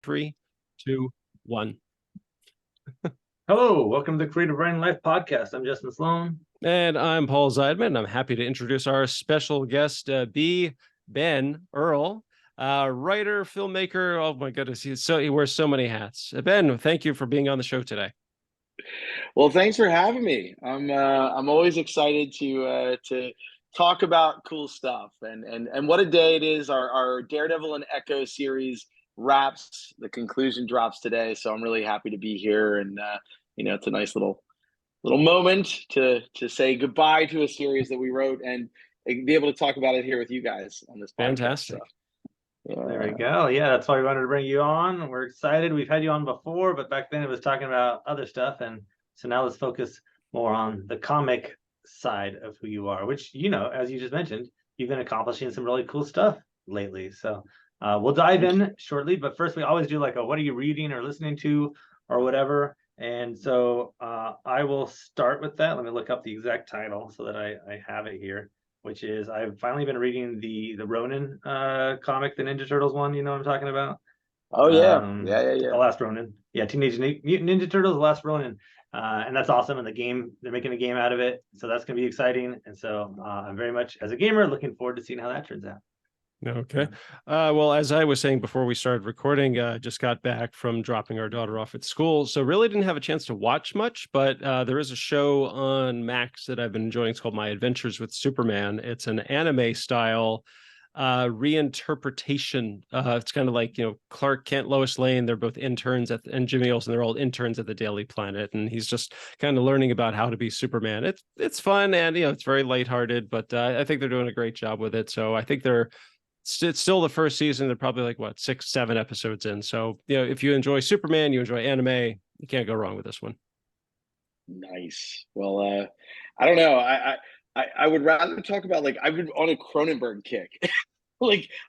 3, 2, 1. Hello, welcome to the Creative Writing Life podcast. I'm Justin Sloan. And I'm Paul Zeidman. I'm happy to introduce our special guest, B Earl, writer, filmmaker. Oh my goodness, he wears so many hats. Ben, thank you for being on the show today. Well, thanks for having me. I'm always excited to talk about cool stuff and what a day it is. Our Daredevil and Echo series wraps. The conclusion drops today, so I'm really happy to be here. And it's a nice little moment to say goodbye to a series that we wrote and be able to talk about it here with you guys on this podcast. Fantastic. So, There we go. Yeah, that's why we wanted to bring you on. We're excited. We've had you on before, but back then it was talking about other stuff. And so now let's focus more on the comic side of who you are, which, as you just mentioned, you've been accomplishing some really cool stuff lately. So we'll dive in shortly. But first, we always do like a what are you reading or listening to or whatever. And so I will start with that. Let me look up the exact title so that I have it here, which is I've finally been reading the Ronin comic, the Ninja Turtles one. You know what I'm talking about? Oh yeah, yeah. The Last Ronin. Yeah, Teenage Mutant Ninja Turtles, The Last Ronin. And that's awesome. And the game, they're making a game out of it. So that's going to be exciting. And so I'm very much, as a gamer, looking forward to seeing how that turns out. Okay. Well, as I was saying before we started recording, just got back from dropping our daughter off at school. So really didn't have a chance to watch much, but there is a show on Max that I've been enjoying. It's called My Adventures with Superman. It's an anime style reinterpretation. It's kind of like, Clark Kent, Lois Lane, they're both interns and Jimmy Olsen, they're all interns at the Daily Planet. And he's just kind of learning about how to be Superman. It's fun and, it's very lighthearted, but I think they're doing a great job with it. So I think it's still the first season. They're probably like 6, 7 episodes in. So, if you enjoy Superman, you enjoy anime, you can't go wrong with this one. Nice. Well, I don't know. I would rather talk about I've been on a Cronenberg kick.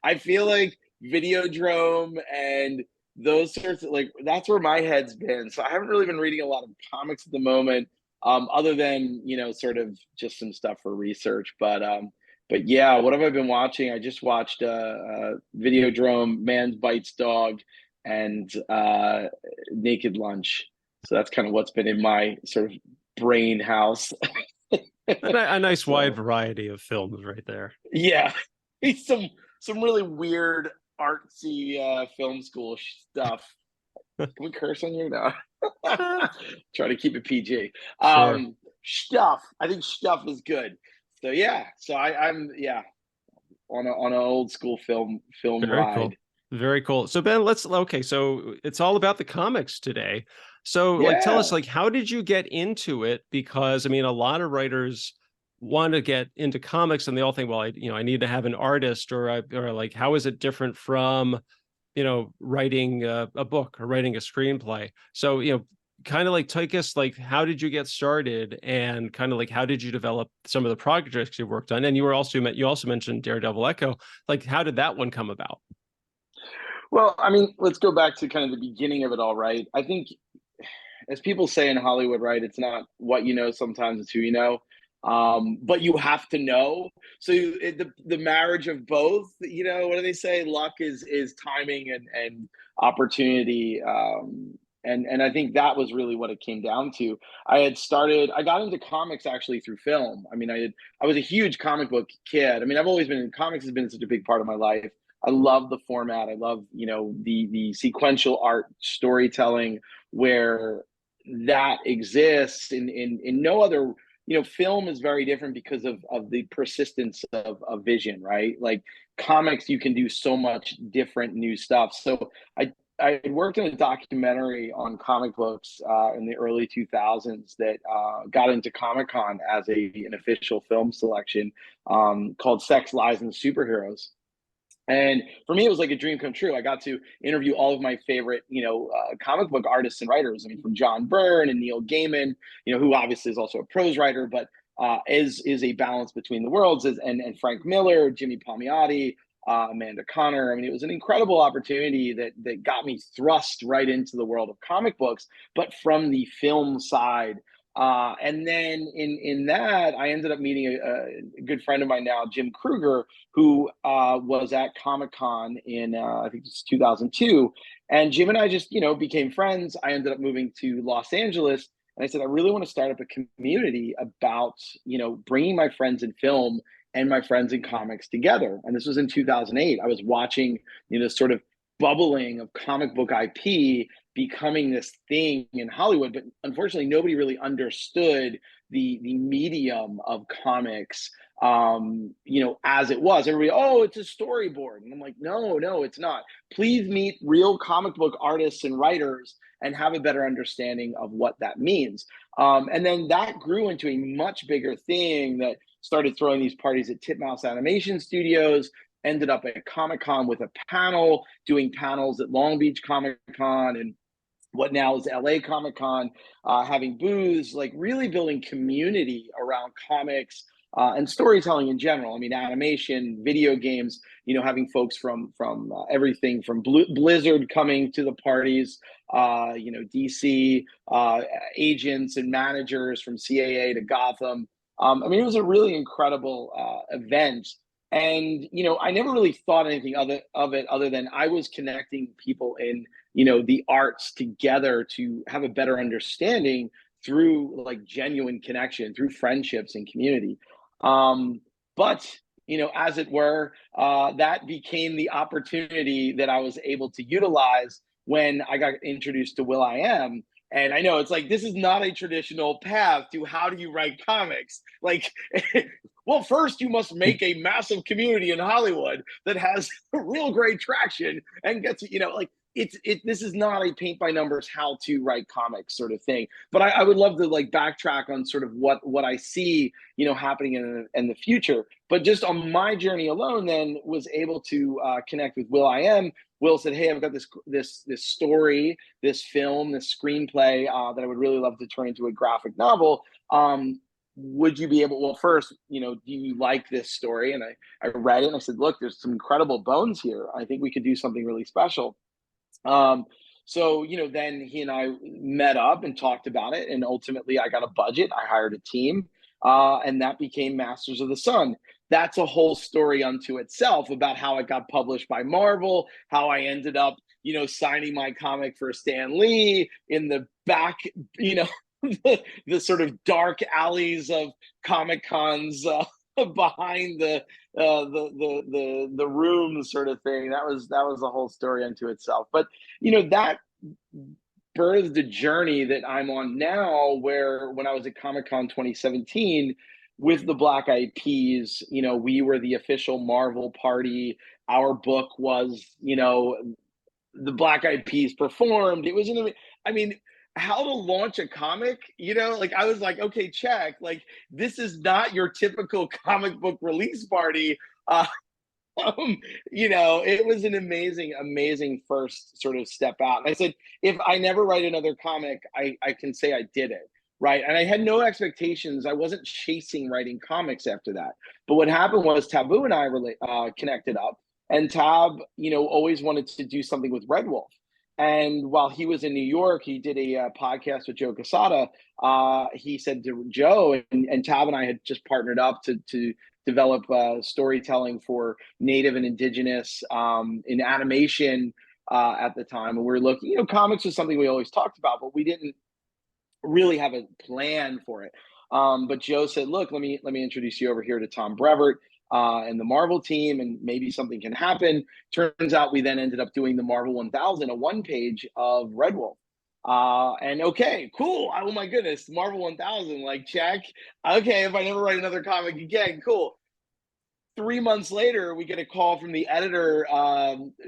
I feel like Videodrome and those sorts of that's where my head's been. So I haven't really been reading a lot of comics at the moment, other than sort of just some stuff for research. But yeah, what have I been watching? I just watched Videodrome, Man Bites Dog, and Naked Lunch. So that's kind of what's been in my sort of brain house. a nice wide variety of films right there. Yeah, some really weird artsy film school stuff. Can we curse on you? No. Try to keep it PG. Sure. Stuff. I think stuff is good. So yeah, I'm on an old school film Very ride. Cool. Very cool. So Ben, so it's all about the comics today. So tell us how did you get into it? Because a lot of writers want to get into comics and they all think, well, I need to have an artist or how is it different from, writing a book or writing a screenplay? So, kind of take us how did you get started and kind of how did you develop some of the projects you worked on? And you also mentioned Daredevil Echo. How did that one come about? Well, let's go back to kind of the beginning of it all, right? I think, as people say in Hollywood, right, it's not what you know, sometimes it's who you know. But you have to know. So the marriage of both, what do they say? Luck is timing and opportunity. And I think that was really what it came down to. I got into comics actually through film. I was a huge comic book kid. I've always been in comics, has been such a big part of my life. I love the format. I love, the sequential art storytelling where that exists in no other. Film is very different because of the persistence of vision, right? Comics, you can do so much different new stuff. So I worked in a documentary on comic books in the early 2000s that got into Comic-Con as an official film selection called Sex, Lies, and Superheroes. And for me, it was like a dream come true. I got to interview all of my favorite, comic book artists and writers. From John Byrne and Neil Gaiman, who obviously is also a prose writer, but is a balance between the worlds. And Frank Miller, Jimmy Palmiotti, Amanda Connor. It was an incredible opportunity that got me thrust right into the world of comic books, but from the film side. And then in that, I ended up meeting a good friend of mine now, Jim Kruger, who was at Comic-Con in, I think it's 2002. And Jim and I just, became friends. I ended up moving to Los Angeles, and I said, I really want to start up a community about, bringing my friends in film and my friends in comics together. And this was in 2008. I was watching, sort of bubbling of comic book IP becoming this thing in Hollywood, but unfortunately, nobody really understood the medium of comics, as it was. Everybody, oh, it's a storyboard. And I'm like, no, it's not. Please meet real comic book artists and writers and have a better understanding of what that means. And then that grew into a much bigger thing that started throwing these parties at Titmouse Animation Studios, ended up at Comic-Con with a panel, doing panels at Long Beach Comic-Con and what now is LA Comic-Con, having booths, like really building community around comics and storytelling in general. I mean, animation, video games, having folks from everything from Blizzard coming to the parties, DC, agents and managers from CAA to Gotham. I mean, it was a really incredible event. And, I never really thought anything of it other than I was connecting people in, the arts together to have a better understanding through like genuine connection, through friendships and community. But, as it were, that became the opportunity that I was able to utilize when I got introduced to will.i.am. And I know it's like, this is not a traditional path to how do you write comics? Like, well, first you must make a massive community in Hollywood that has real great traction and gets, like this is not a paint by numbers how to write comics sort of thing. But I would love to like backtrack on sort of what I see, happening in the future. But just on my journey alone, then was able to connect with will.i.am. Will said, "Hey, I've got this story, this film, this screenplay that I would really love to turn into a graphic novel. Would you be able? Well, first, do you like this story?" And I read it and I said, "Look, there's some incredible bones here. I think we could do something really special." So then he and I met up and talked about it, and ultimately I got a budget. I hired a team, and that became Masters of the Sun. That's a whole story unto itself about how it got published by Marvel, how I ended up, signing my comic for Stan Lee in the back, the sort of dark alleys of Comic Cons behind the room sort of thing. That was a whole story unto itself. But that birthed the journey that I'm on now, where when I was at Comic-Con 2017 with the Black Eyed Peas, we were the official Marvel party. Our book was, the Black Eyed Peas performed. It was how to launch a comic, like I was like, okay, check. Like, this is not your typical comic book release party. It was an amazing first sort of step out. And I said, if I never write another comic, I can say I did it. Right. And I had no expectations. I wasn't chasing writing comics after that. But what happened was Taboo and I connected up, and Tab, always wanted to do something with Red Wolf. And while he was in New York, he did a podcast with Joe Quesada. He said to Joe, and Tab and I had just partnered up to develop storytelling for Native and Indigenous in animation at the time. And we were looking, comics was something we always talked about, but we didn't really have a plan for it. But Joe said, look, let me introduce you over here to Tom Brevoort and the Marvel team, and maybe something can happen. Turns out we then ended up doing the Marvel 1000, a one page of Red Wolf. And okay, cool. Oh my goodness, Marvel 1000, like check. Okay, if I never write another comic again, cool. 3 months later, we get a call from the editor,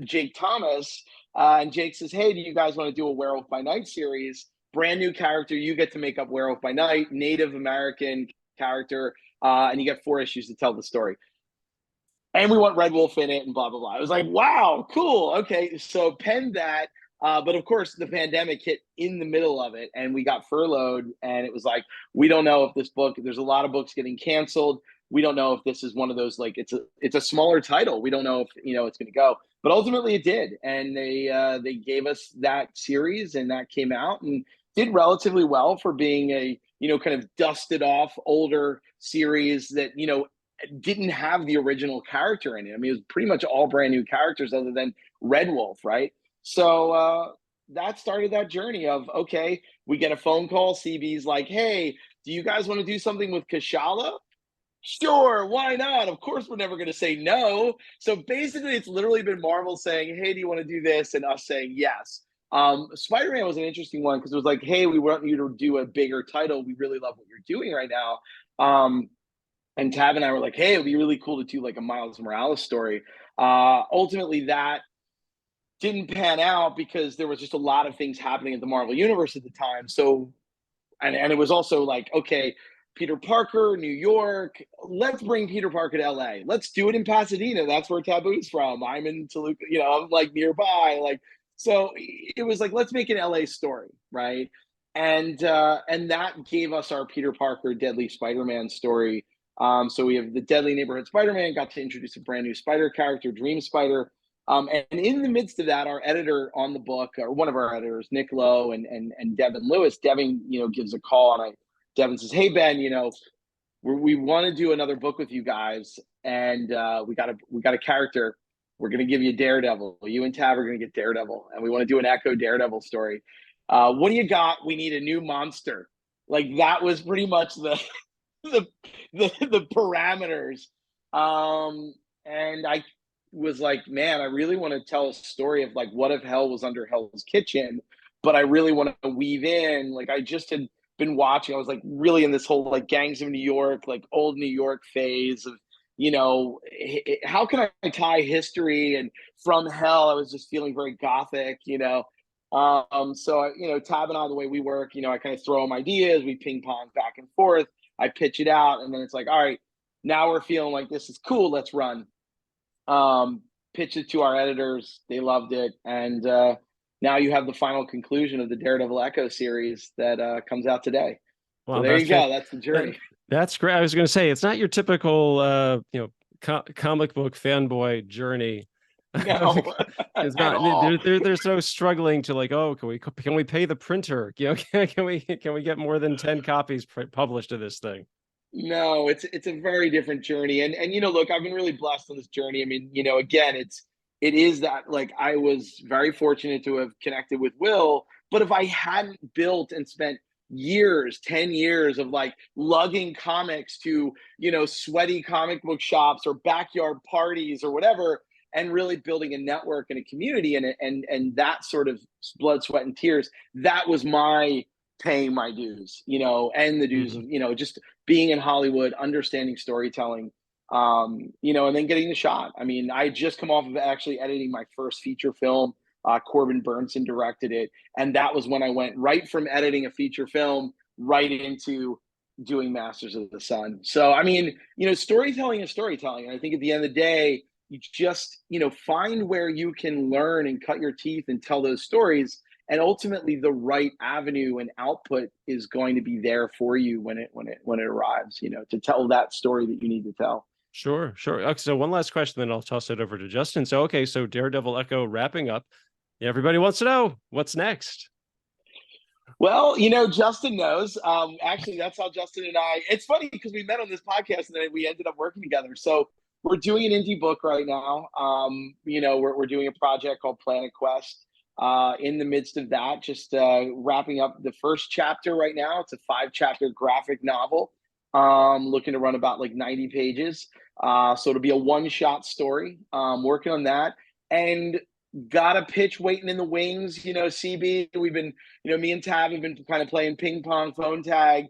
Jake Thomas, and Jake says, hey, do you guys want to do a Werewolf by Night series? Brand new character, you get to make up Werewolf by Night, Native American character, and you get 4 issues to tell the story. And we want Red Wolf in it and blah, blah, blah. I was like, wow, cool. Okay, so pen that. But of course, the pandemic hit in the middle of it, and we got furloughed. And it was like, we don't know if this book, there's a lot of books getting canceled. We don't know if this is one of those, like, it's a smaller title. We don't know if, it's going to go. But ultimately it did. And they gave us that series, and that came out and did relatively well for being a, kind of dusted off older series that, didn't have the original character in it. I mean, it was pretty much all brand new characters other than Red Wolf, right? So that started that journey of, okay, we get a phone call. CB's like, hey, do you guys want to do something with Kashala? Sure, why not? Of course, we're never going to say no. So basically, it's literally been Marvel saying, hey, do you want to do this? And us saying yes. Spider-Man was an interesting one because it was like, hey, we want you to do a bigger title. We really love what you're doing right now. And Tab and I were like, hey, it'd be really cool to do like a Miles Morales story. Ultimately, that didn't pan out because there was just a lot of things happening at the Marvel Universe at the time. So, and it was also like, okay, Peter Parker, New York, let's bring Peter Parker to LA. Let's do it in Pasadena. That's where Taboo's from. I'm in Toluca, I'm like nearby. Like, so it was like, let's make an LA story, right? And that gave us our Peter Parker Deadly Spider-Man story. So we have the Deadly Neighborhood Spider-Man, got to introduce a brand new Spider character, Dream Spider. And in the midst of that, our editor on the book, or one of our editors, Nick Lowe and Devin Lewis, Devin, gives a call, and Devin says, hey, Ben, we want to do another book with you guys, and we got a character. We're going to give you Daredevil. You and Tab are going to get Daredevil, and we want to do an Echo Daredevil story. What do you got? We need a new monster. Like, that was pretty much the parameters. And I was like, man, I really want to tell a story of like, what if hell was under Hell's Kitchen, but I really want to weave in, like, I just had been watching, I was like really in this whole like Gangs of New York, like old New York phase of, how can I tie history and from hell? I was just feeling very gothic, so Tab and I, the way we work, I kind of throw them ideas, we ping pong back and forth, I pitch it out, and then it's like, all right, now we're feeling like this is cool, let's run. Pitched it to our editors, they loved it, and now you have the final conclusion of the Daredevil Echo series that comes out today. Wow, so there you go. That's the journey. That's great. I was going to say, it's not your typical, comic book fanboy journey. No, it's not. There's no struggling to like, oh, can we pay the printer? Can we get more than 10 copies published of this thing? No, it's a very different journey, and look, I've been really blessed on this journey. I mean, again, it is that, like, I was very fortunate to have connected with Will, but if I hadn't built and spent years, 10 years of like lugging comics to, sweaty comic book shops or backyard parties or whatever, and really building a network and a community and that sort of blood, sweat, and tears, that was my paying my dues, and the dues of, just being in Hollywood, understanding storytelling, and then getting the shot. I mean, I just come off of actually editing my first feature film. Corbin Burnson directed it. And that was when I went right from editing a feature film right into doing Masters of the Sun. So, I mean, storytelling is storytelling. And I think at the end of the day, you just, find where you can learn and cut your teeth and tell those stories. And ultimately the right avenue and output is going to be there for you when it arrives, to tell that story that you need to tell. Sure. Okay, so one last question, then I'll toss it over to Justin. So, okay, so Daredevil Echo wrapping up. Everybody wants to know what's next. Well, Justin knows. Actually, that's how Justin and I, it's funny because we met on this podcast and then we ended up working together. So we're doing an indie book right now. We're doing a project called Planet Quest. In the midst of that, just wrapping up the first chapter right now. It's a 5-chapter graphic novel. Looking to run about like 90 pages. So it'll be a one-shot story. Working on that. And got a pitch waiting in the wings, CB. We've been, me and Tab have been kind of playing ping pong, phone tag,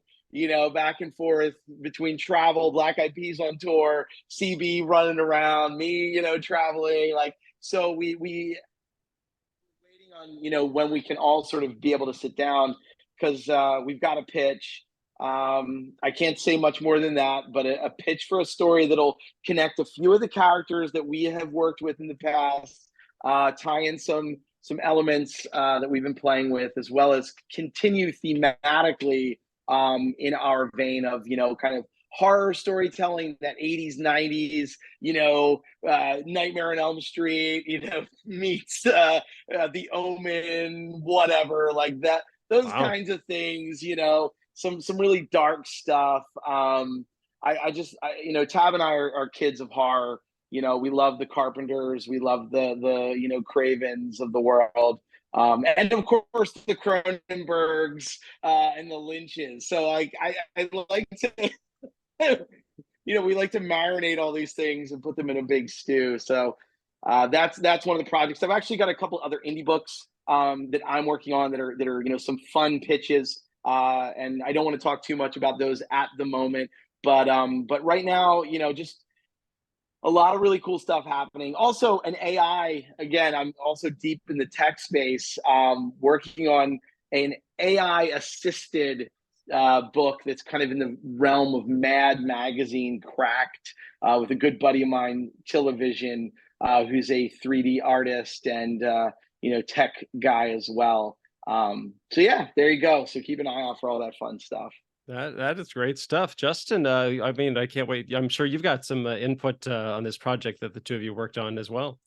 back and forth between travel, Black Eyed Peas on tour, CB running around, me, traveling. Like, so we waiting on, when we can all sort of be able to sit down because we've got a pitch. I can't say much more than that, but a pitch for a story that'll connect a few of the characters that we have worked with in the past, tie in some elements that we've been playing with, as well as continue thematically in our vein of, kind of horror storytelling, that 80s, 90s, Nightmare on Elm Street, meets The Omen, whatever, like that, those kinds of things, some really dark stuff. Tab and I are kids of horror. We love the Carpenters, we love the Cravens of the world, and of course the Cronenbergs and the Lynches. So like I like to we like to marinate all these things and put them in a big stew. So that's one of the projects. I've actually got a couple other indie books that I'm working on that are some fun pitches. And I don't want to talk too much about those at the moment, but right now, just a lot of really cool stuff happening. Also, an AI. Again, I'm also deep in the tech space, working on an AI assisted book that's kind of in the realm of Mad Magazine Cracked, with a good buddy of mine, Chillavision, who's a 3D artist and tech guy as well. So yeah, there you go. So keep an eye out for all that fun stuff. That is great stuff, Justin. I mean, I can't wait. I'm sure you've got some input on this project that the two of you worked on as well.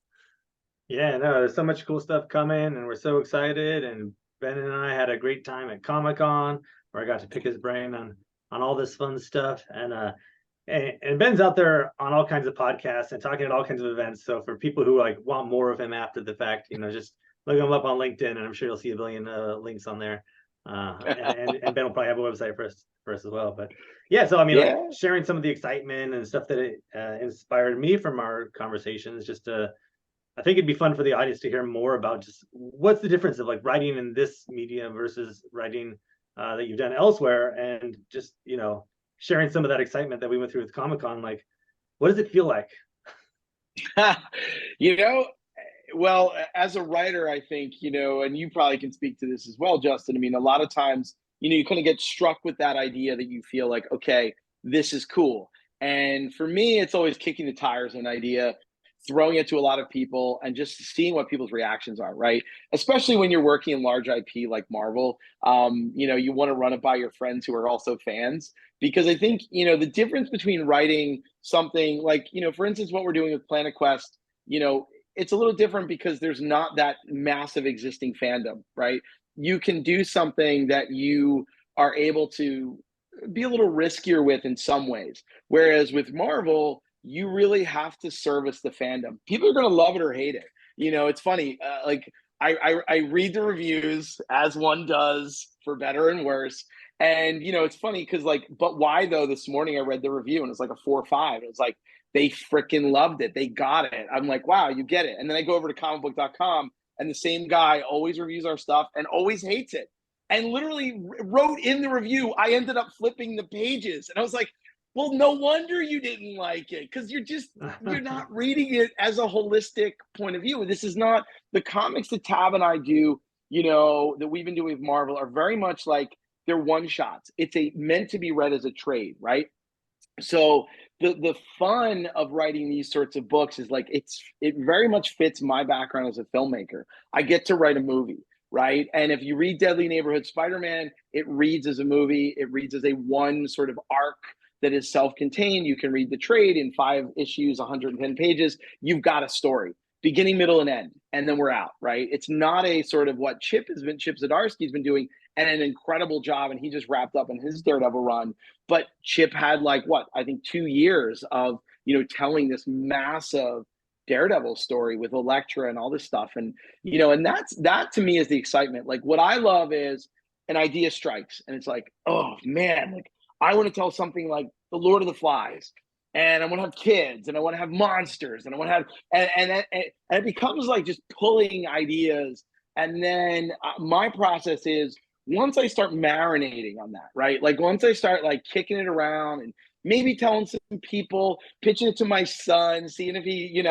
Yeah, no, there's so much cool stuff coming, and we're so excited. And Ben and I had a great time at Comic-Con, where I got to pick his brain on all this fun stuff. And Ben's out there on all kinds of podcasts and talking at all kinds of events. So for people who like want more of him after the fact, just look him up on LinkedIn, and I'm sure you'll see a billion links on there. And Ben will probably have a website for us as well. But yeah, so I mean, Yeah. like sharing some of the excitement and stuff that it inspired me from our conversations, I think it'd be fun for the audience to hear more about just what's the difference of like writing in this medium versus writing that you've done elsewhere, and just sharing some of that excitement that we went through with Comic-Con. Like, what does it feel like? Well, as a writer, I think, and you probably can speak to this as well, Justin. I mean, a lot of times, you kind of get struck with that idea that you feel like, okay, this is cool. And for me, it's always kicking the tires on an idea, throwing it to a lot of people, and just seeing what people's reactions are, right? Especially when you're working in large IP like Marvel, you want to run it by your friends who are also fans, because I think, the difference between writing something like, for instance, what we're doing with Planet Quest, it's a little different because there's not that massive existing fandom, right? You can do something that you are able to be a little riskier with in some ways. Whereas with Marvel, you really have to service the fandom. People are going to love it or hate it. It's funny. I read the reviews, as one does, for better and worse. And, it's funny because but why though? This morning I read the review and it's like a 4 or 5. It was like, they freaking loved it. They got it. I'm like, wow, you get it. And then I go over to comicbook.com, and the same guy always reviews our stuff and always hates it. And literally wrote in the review, I ended up flipping the pages. And I was like, well, no wonder you didn't like it, because you're not reading it as a holistic point of view. This is not the comics that Tab and I do, that we've been doing with Marvel, are very much like they're one shots. It's meant to be read as a trade, right? So the fun of writing these sorts of books is like it very much fits my background as a filmmaker. I get to write a movie, right? And if you read Deadly Neighborhood Spider-Man, it reads as a movie. It reads as a one sort of arc that is self-contained. You can read the trade in 5 issues, 110 pages. You've got a story, beginning, middle, and end, and then we're out, right? It's not a sort of what Chip Zdarsky's been doing, and an incredible job, and he just wrapped up in his Daredevil run. But Chip had I think 2 years of telling this massive Daredevil story with Elektra and all this stuff, and and that to me is the excitement. Like, what I love is an idea strikes, and it's like, oh man, like I want to tell something like the Lord of the Flies, and I want to have kids, and I want to have monsters, and I want to have, and it becomes like just pulling ideas. And then my process is, once I start marinating on that, right? Like once I start like kicking it around and maybe telling some people, pitching it to my son, seeing if he,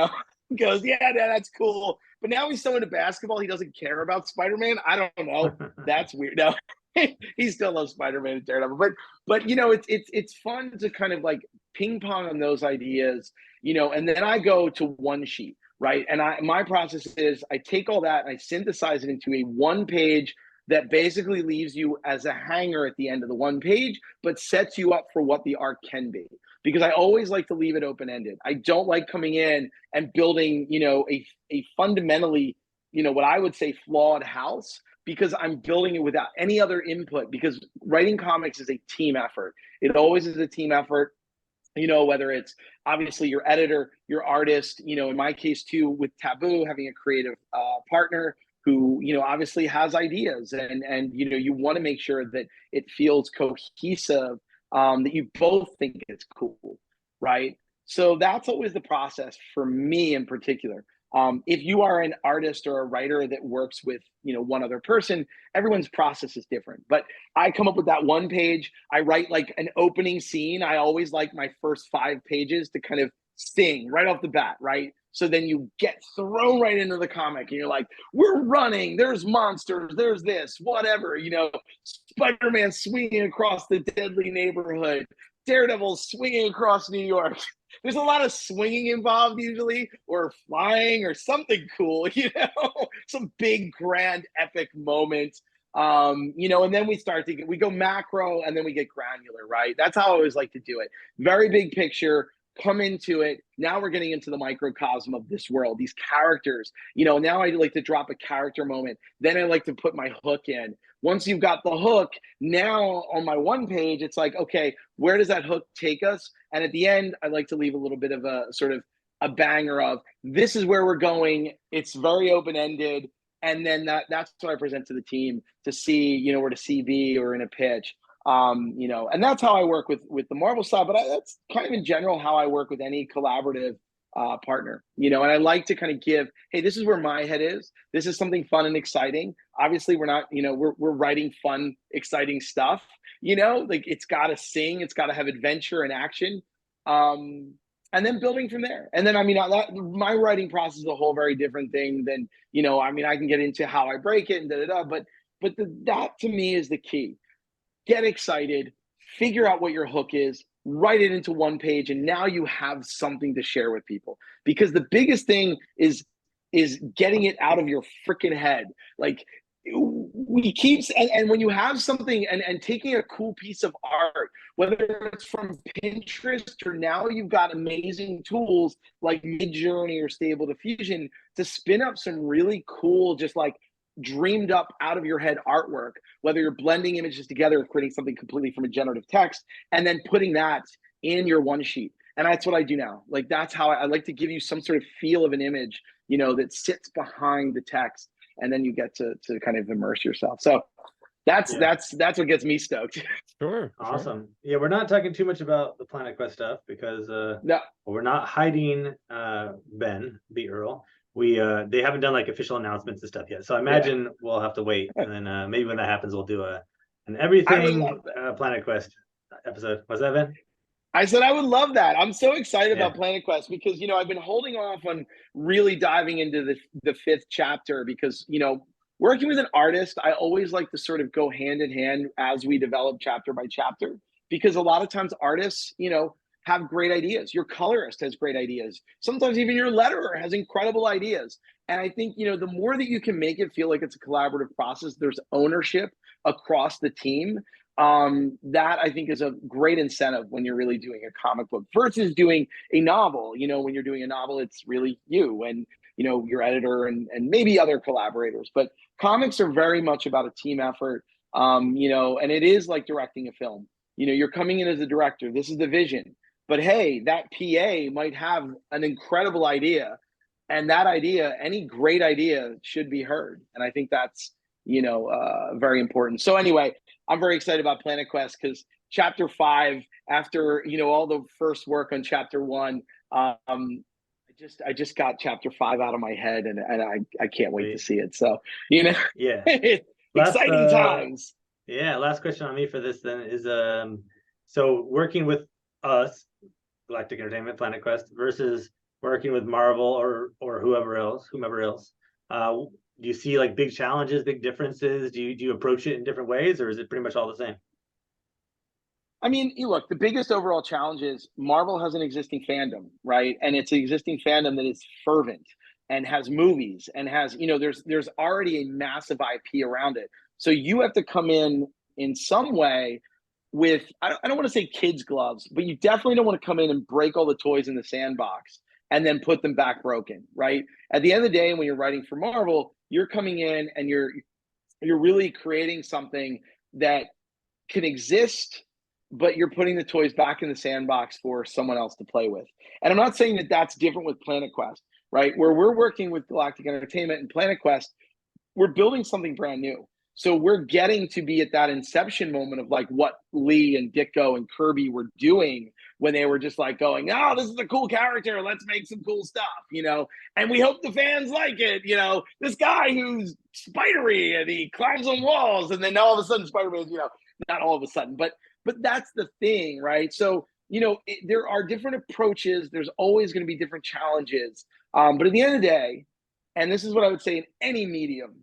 goes, yeah, that's cool. But now he's so into basketball, he doesn't care about Spider-Man. I don't know. That's weird. No, he still loves Spider-Man and Daredevil. But it's fun to kind of like ping pong on those ideas, and then I go to one sheet, right? And my process is I take all that and I synthesize it into a 1-page that basically leaves you as a hanger at the end of the 1 page, but sets you up for what the arc can be. Because I always like to leave it open-ended. I don't like coming in and building, a fundamentally, what I would say flawed house, because I'm building it without any other input, because writing comics is a team effort. It always is a team effort. whether it's obviously your editor, your artist, in my case too, with Taboo, having a creative partner who, obviously has ideas, and you want to make sure that it feels cohesive, that you both think it's cool, right? So that's always the process for me in particular. If you are an artist or a writer that works with, one other person, everyone's process is different. But I come up with that one page. I write like an opening scene. I always like my first 5 pages to kind of sting right off the bat, right? So then you get thrown right into the comic and you're like, we're running, there's monsters, there's this, whatever, Spider-Man swinging across the deadly neighborhood, Daredevil swinging across New York. There's a lot of swinging involved usually, or flying or something cool, some big, grand, epic moment. And then we go macro and then we get granular, right? That's how I always like to do it. Very big picture, come into it. Now we're getting into the microcosm of this world, these characters. Now I like to drop a character moment. Then I like to put my hook in. Once you've got the hook, now on my one page, it's like, okay, where does that hook take us? And at the end, I like to leave a little bit of a sort of a banger of, this is where we're going. It's very open-ended. And then that's what I present to the team to see, or to CV or in a pitch. And that's how I work with the Marvel side, but that's kind of in general how I work with any collaborative partner, and I like to kind of give, hey, this is where my head is. This is something fun and exciting. Obviously we're not, we're writing fun, exciting stuff, like it's got to sing, it's got to have adventure and action. And then building from there. And then, my writing process is a whole very different thing than, I can get into how I break it and but that to me is the key. Get excited, figure out what your hook is, write it into one page, and now you have something to share with people. Because the biggest thing is getting it out of your freaking head. Like, we keep, and when you have something and taking a cool piece of art, whether it's from Pinterest or now you've got amazing tools like Midjourney or Stable Diffusion to spin up some really cool, just like dreamed up out of your head artwork, whether you're blending images together or creating something completely from a generative text and then putting that in your one sheet. And that's what I do now. Like, that's how I like to give you some sort of feel of an image, that sits behind the text, and then you get to kind of immerse yourself. So that's what gets me stoked. Sure. Awesome. Yeah, we're not talking too much about the Planet Quest stuff because no, we're not hiding B Earl. They haven't done like official announcements and stuff yet, so I imagine we'll have to wait, and then maybe when that happens, we'll do an everything Planet Quest episode. What's that, Ben? I said I would love that. I'm so excited about Planet Quest because I've been holding off on really diving into the 5th chapter because working with an artist, I always like to sort of go hand in hand as we develop chapter by chapter, because a lot of times artists have great ideas. Your colorist has great ideas. Sometimes even your letterer has incredible ideas. And I think, the more that you can make it feel like it's a collaborative process, there's ownership across the team. That I think is a great incentive when you're really doing a comic book versus doing a novel. When you're doing a novel, it's really you and, your editor and maybe other collaborators. But comics are very much about a team effort, and it is like directing a film. You're coming in as a director. This is the vision. But hey, that PA might have an incredible idea, and that idea, any great idea, should be heard. And I think that's, very important. So anyway, I'm very excited about Planet Quest because chapter 5, after all the first work on chapter 1, I just got chapter 5 out of my head, and I can't wait to see it. So exciting times. Last question on me for this then is so working with us, Galactic Entertainment, Planet Quest, versus working with Marvel or whomever else. Do you see like big challenges, big differences? Do you approach it in different ways, or is it pretty much all the same? I mean, look, the biggest overall challenge is Marvel has an existing fandom, right? And it's an existing fandom that is fervent and has movies and has, there's already a massive IP around it. So you have to come in some way with, I don't want to say kids' gloves, but you definitely don't want to come in and break all the toys in the sandbox and then put them back broken, right? At the end of the day, when you're writing for Marvel, you're coming in and you're really creating something that can exist but you're putting the toys back in the sandbox for someone else to play with. And I'm not saying that that's different with Planet Quest, right? Where we're working with Galactic Entertainment and Planet Quest, we're building something brand new. So we're getting to be at that inception moment of like what Lee and Ditko and Kirby were doing when they were just like going, oh, this is a cool character. Let's make some cool stuff, you know, and we hope the fans like it. You know, this guy who's spidery and he climbs on walls, and then all of a sudden Spider-Man, you know, not all of a sudden, but that's the thing, right? So, you know, there are different approaches. There's always going to be different challenges. But at the end of the day, and this is what I would say in any medium,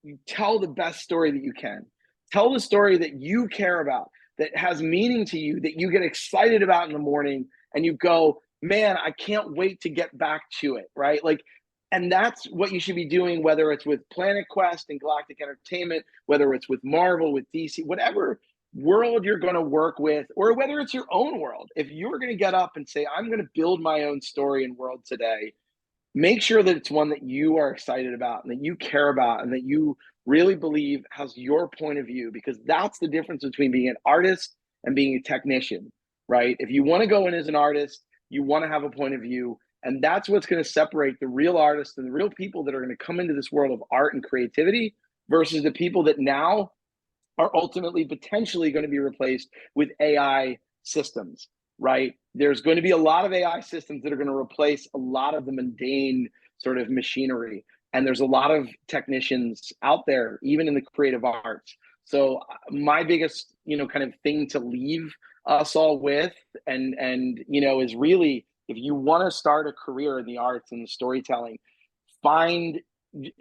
you tell the best story that you can. Tell the story that you care about, that has meaning to you, that you get excited about in the morning and you go, man, I can't wait to get back to it, right? Like, and that's what you should be doing, whether it's with Planet Quest and Galactic Entertainment, whether it's with Marvel, with DC, whatever world you're going to work with, or whether it's your own world. If you're going to get up and say, I'm going to build my own story and world today, make sure that it's one that you are excited about and that you care about and that you really believe has your point of view, because that's the difference between being an artist and being a technician, right? If you want to go in as an artist, you want to have a point of view, and that's what's going to separate the real artists and the real people that are going to come into this world of art and creativity versus the people that now are ultimately potentially going to be replaced with AI systems, right? There's going to be a lot of AI systems that are going to replace a lot of the mundane sort of machinery. And there's a lot of technicians out there, even in the creative arts. So my biggest, you know, kind of thing to leave us all with, and you know, is really, if you want to start a career in the arts and the storytelling,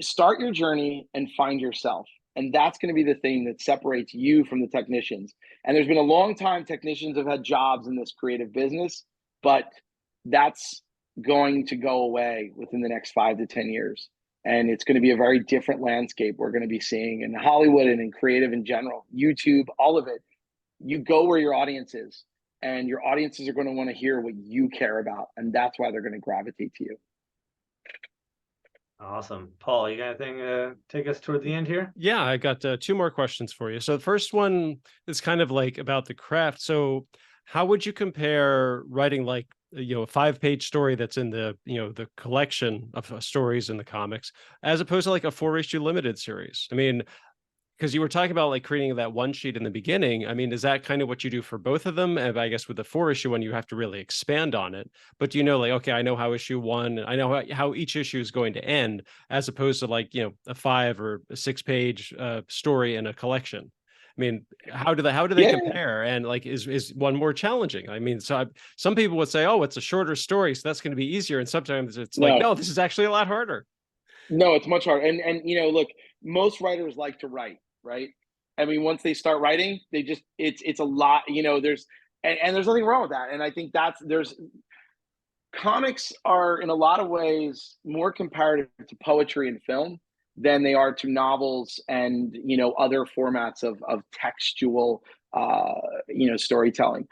start your journey and find yourself. And that's going to be the thing that separates you from the technicians. And there's been a long time technicians have had jobs in this creative business, but that's going to go away within the next 5 to 10 years. And it's going to be a very different landscape we're going to be seeing in Hollywood and in creative in general, YouTube, all of it. You go where your audience is, and your audiences are going to want to hear what you care about. And that's why they're going to gravitate to you. Awesome. Paul, you got anything take us toward the end here? Yeah, I got 2 more questions for you. So the first one is kind of like about the craft. So how would you compare writing like, you know, a 5-page story that's in the, you know, the collection of stories in the comics, as opposed to like a 4-issue limited series? I mean, because you were talking about like creating that one sheet in the beginning. I mean, is that kind of what you do for both of them? And I guess with the 4-issue one, you have to really expand on it. But do you know, like, okay, I know how issue 1, I know how each issue is going to end, as opposed to like, you know, a 5 or a 6-page story in a collection. I mean, how do they compare? And like, is one more challenging? I mean, some people would say, oh, it's a shorter story, so that's going to be easier. And sometimes it's like, no, this is actually a lot harder. No, it's much harder. And you know, look, most writers like to write, right? I mean, once they start writing, they just it's a lot, you know, there's there's nothing wrong with that. And I think there's comics are in a lot of ways more comparative to poetry and film than they are to novels and, you know, other formats of textual you know, storytelling.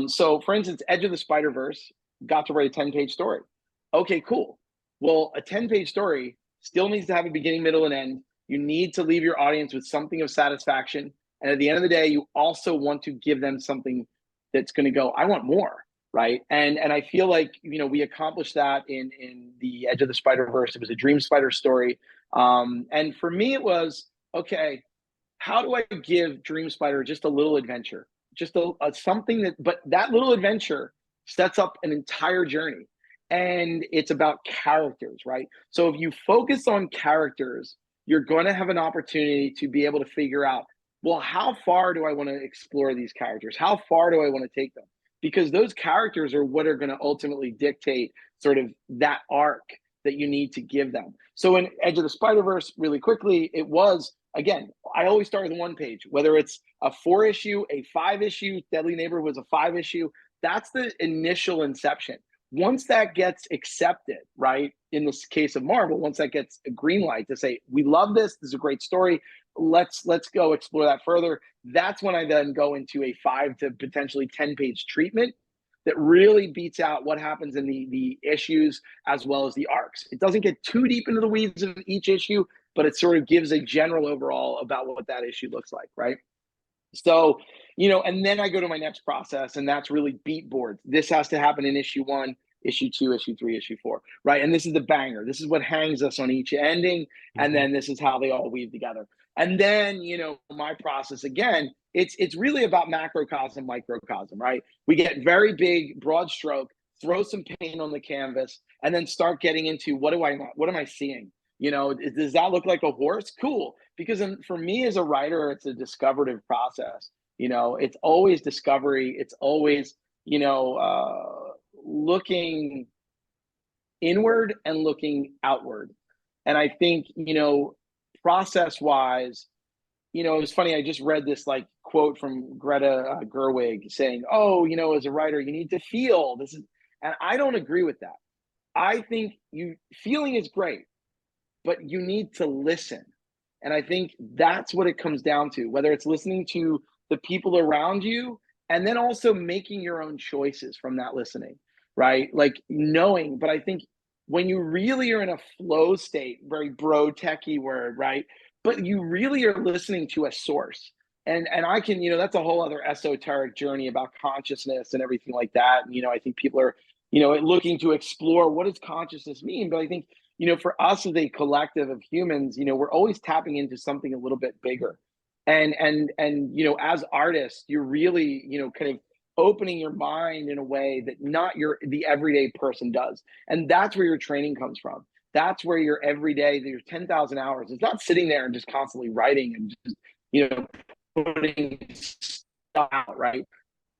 So for instance, Edge of the Spider-Verse got to write a 10-page story. Okay, cool. Well, a 10-page story still needs to have a beginning, middle, and end. You need to leave your audience with something of satisfaction. And at the end of the day, you also want to give them something that's going to go, I want more, right? And I feel like, you know, we accomplished that in the Edge of the Spider-Verse. It was a Dream Spider story. And for me, it was, okay, how do I give Dream Spider just a little adventure? Just a something but that little adventure sets up an entire journey. And it's about characters, right? So if you focus on characters, you're going to have an opportunity to be able to figure out, well, how far do I want to explore these characters? How far do I want to take them? Because those characters are what are going to ultimately dictate sort of that arc that you need to give them. So in Edge of the Spider-Verse, really quickly, it was, again, I always start with 1 page, whether it's a 4-issue, a 5-issue, Deadly Neighbor was a 5-issue. That's the initial inception. Once that gets accepted, right, in this case of Marvel, once that gets a green light to say, we love this is a great story, let's go explore that further, that's when I then go into a 5 to potentially 10-page treatment that really beats out what happens in the issues as well as the arcs. It doesn't get too deep into the weeds of each issue, but it sort of gives a general overall about what that issue looks like, right? So, and then I go to my next process, and that's really beat boards. This has to happen in issue 1, issue 2, issue 3, issue 4, right? And this is the banger. This is what hangs us on each ending. And then this is how they all weave together. And then, my process again, it's really about macrocosm, microcosm, right? We get very big, broad stroke, throw some paint on the canvas, and then start getting into what am I seeing? Does that look like a horse? Cool. Because for me as a writer, it's a discoverative process. It's always discovery. It's always, looking inward and looking outward. And I think, process wise, it was funny. I just read this like quote from Greta Gerwig saying, "Oh, as a writer, you need to feel this," and I don't agree with that. I think feeling is great, but you need to listen. And I think that's what it comes down to, whether it's listening to the people around you and then also making your own choices from that listening, right? Like knowing, but I think when you really are in a flow state, very bro techie word, right? But you really are listening to a source. And I can, that's a whole other esoteric journey about consciousness and everything like that. And, I think people are, looking to explore what does consciousness mean? But I think, for us as a collective of humans, we're always tapping into something a little bit bigger. And as artists, you're really, kind of opening your mind in a way that not the everyday person does. And that's where your training comes from. That's where your everyday, your 10,000 hours, it's not sitting there and just constantly writing and just, putting stuff out, right?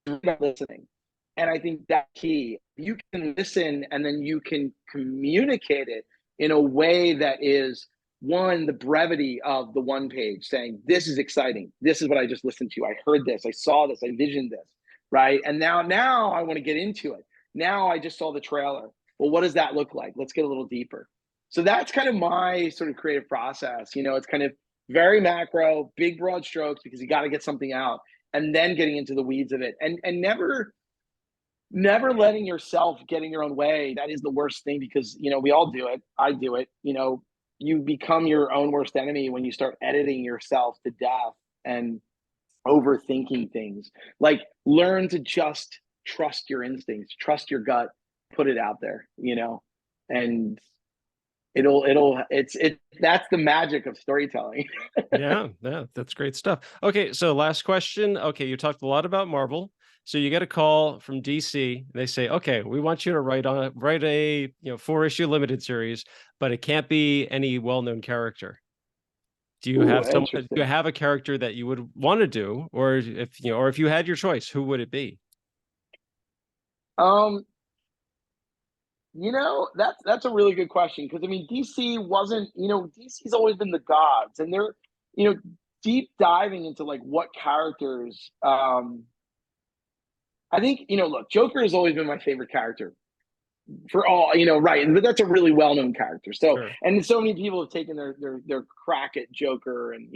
You're not listening. And I think that key, you can listen and then you can communicate it in a way that is, one, the brevity of the one page saying, this is exciting. This is what I just listened to. I heard this. I saw this. I visioned this, right? And now I want to get into it. Now I just saw the trailer. Well, what does that look like? Let's get a little deeper. So that's kind of my sort of creative process. It's kind of very macro, big, broad strokes, because you got to get something out, and then getting into the weeds of it. And never letting yourself get in your own way. That is the worst thing, because, we all do it. I do it. You become your own worst enemy when you start editing yourself to death and overthinking things. Like, learn to just trust your instincts, trust your gut, put it out there, and that's the magic of storytelling. yeah, that's great stuff. Okay, so last question. Okay, you talked a lot about Marvel. So you get a call from DC. They say, "Okay, we want you to write a 4-issue limited series, but it can't be any well-known character." Do you have someone? Do you have a character that you would want to do, or if you had your choice, who would it be? That's a really good question, because I mean, DC wasn't, DC's always been the gods, and they're, deep diving into like what characters. I think, look, Joker has always been my favorite character for all, right. But that's a really well-known character. So, sure. And so many people have taken their crack at Joker, and,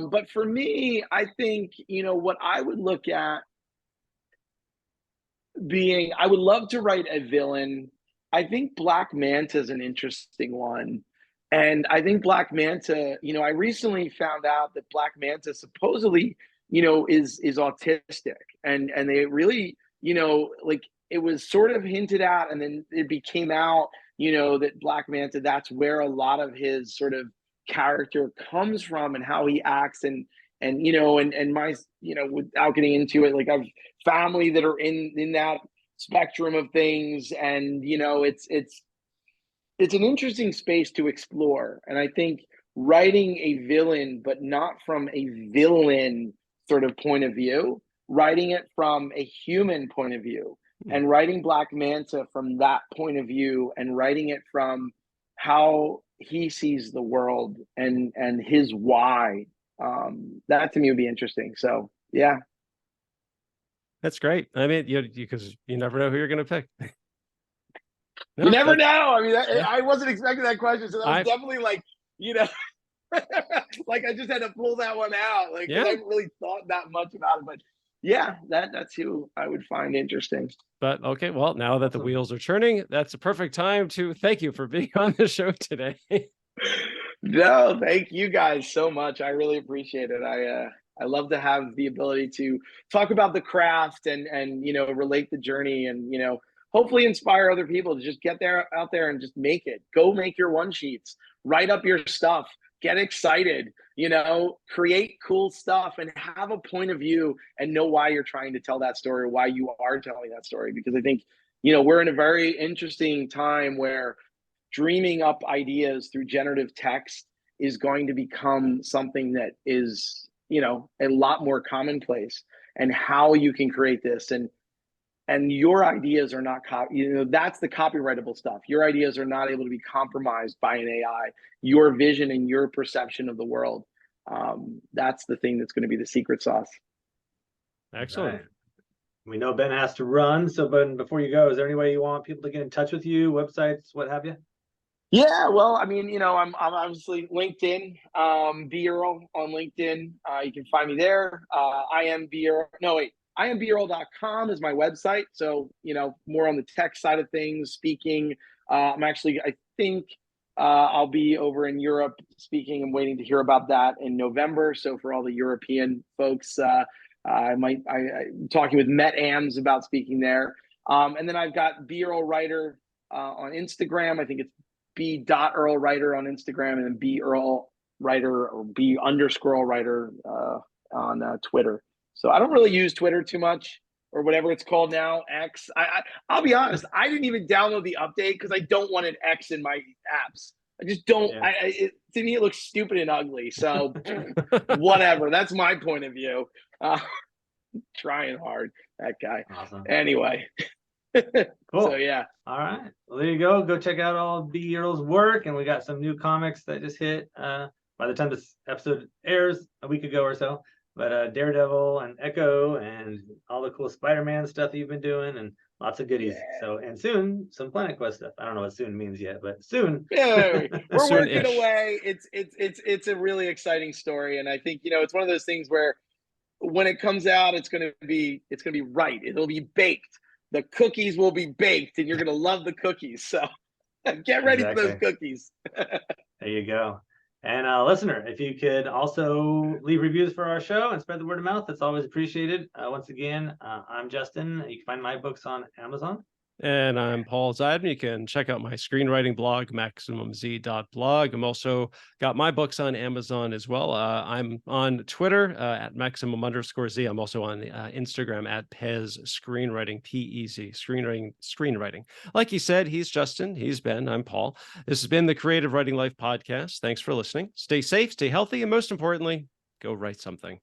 but for me, I think, what I would look at I would love to write a villain. I think Black Manta is an interesting one. And I think Black Manta, I recently found out that Black Manta supposedly, is autistic, and they really, like, it was sort of hinted at, and then it became out, that Black Manta, that's where a lot of his sort of character comes from and how he acts, and my, without getting into it, like, I've family that are in that spectrum of things, and it's an interesting space to explore. And I think writing a villain, but not from a villain sort of point of view, writing it from a human point of view, and writing Black Manta from that point of view, and writing it from how he sees the world and his why, that to me would be interesting. So yeah. That's great. I mean, because you never know who you're going to pick. No, you never know. I mean, I wasn't expecting that question, so that was definitely like, like I just had to pull that one out. Like, I haven't really thought that much about it, but yeah, that's who I would find interesting. But okay, well, now that the wheels are turning, that's a perfect time to thank you for being on the show today. No, thank you guys so much. I really appreciate it. I love to have the ability to talk about the craft and relate the journey and hopefully inspire other people to just get there out there and just make it. Go make your one sheets, write up your stuff, get excited, create cool stuff and have a point of view and know why you're trying to tell that story, why you are telling that story. Because I think, we're in a very interesting time where dreaming up ideas through generative text is going to become something that is, a lot more commonplace, and how you can create this and your ideas are not that's the copyrightable stuff. Your ideas are not able to be compromised by an AI. Your vision and your perception of the world, that's the thing that's going to be the secret sauce. Excellent. Right. We know Ben has to run, so Ben, before you go, is there any way you want people to get in touch with you, websites, what have you? Yeah, well, I mean, I'm obviously LinkedIn, B Earl on LinkedIn. You can find me there. I am B Earl. No, wait, IamBeEarl.com is my website. So, more on the tech side of things, speaking. I think I'll be over in Europe speaking. I'm waiting to hear about that in November. So for all the European folks, I'm talking with MetAms about speaking there. And then I've got B Earl Writer on Instagram. I think it's B.Earl Writer on Instagram, and then B Earl Writer or B_Earl Writer on Twitter. So I don't really use Twitter too much, or whatever it's called now, X. I'll be honest, I didn't even download the update because I don't want an X in my apps. I just don't. Yeah. To me, it looks stupid and ugly. So whatever. That's my point of view. Trying hard, that guy. Awesome. Anyway. Cool. So yeah. All right. Well, there you go. Go check out all of B Earl's work, and we got some new comics that just hit by the time this episode airs a week ago or so. But Daredevil and Echo and all the cool Spider-Man stuff you've been doing, and lots of goodies. Yeah. So, and soon some Planet Quest stuff. I don't know what soon means yet, but soon. Yeah, we're working away. It's a really exciting story, and I think it's one of those things where when it comes out, it's gonna be right. It'll be baked. The cookies will be baked, and you're gonna love the cookies. So get ready for those cookies. There you go. And listener, if you could also leave reviews for our show and spread the word of mouth, that's always appreciated. Once again, I'm Justin. You can find my books on Amazon. And I'm Paul Zeidman. You can check out my screenwriting blog, MaximumZ.blog. I'm also got my books on Amazon as well. I'm on Twitter at Maximum_Z. I'm also on Instagram at Pez Screenwriting, PEZ, screenwriting. Like he said, he's Justin, he's Ben, I'm Paul. This has been the Creative Writing Life podcast. Thanks for listening. Stay safe, stay healthy, and most importantly, go write something.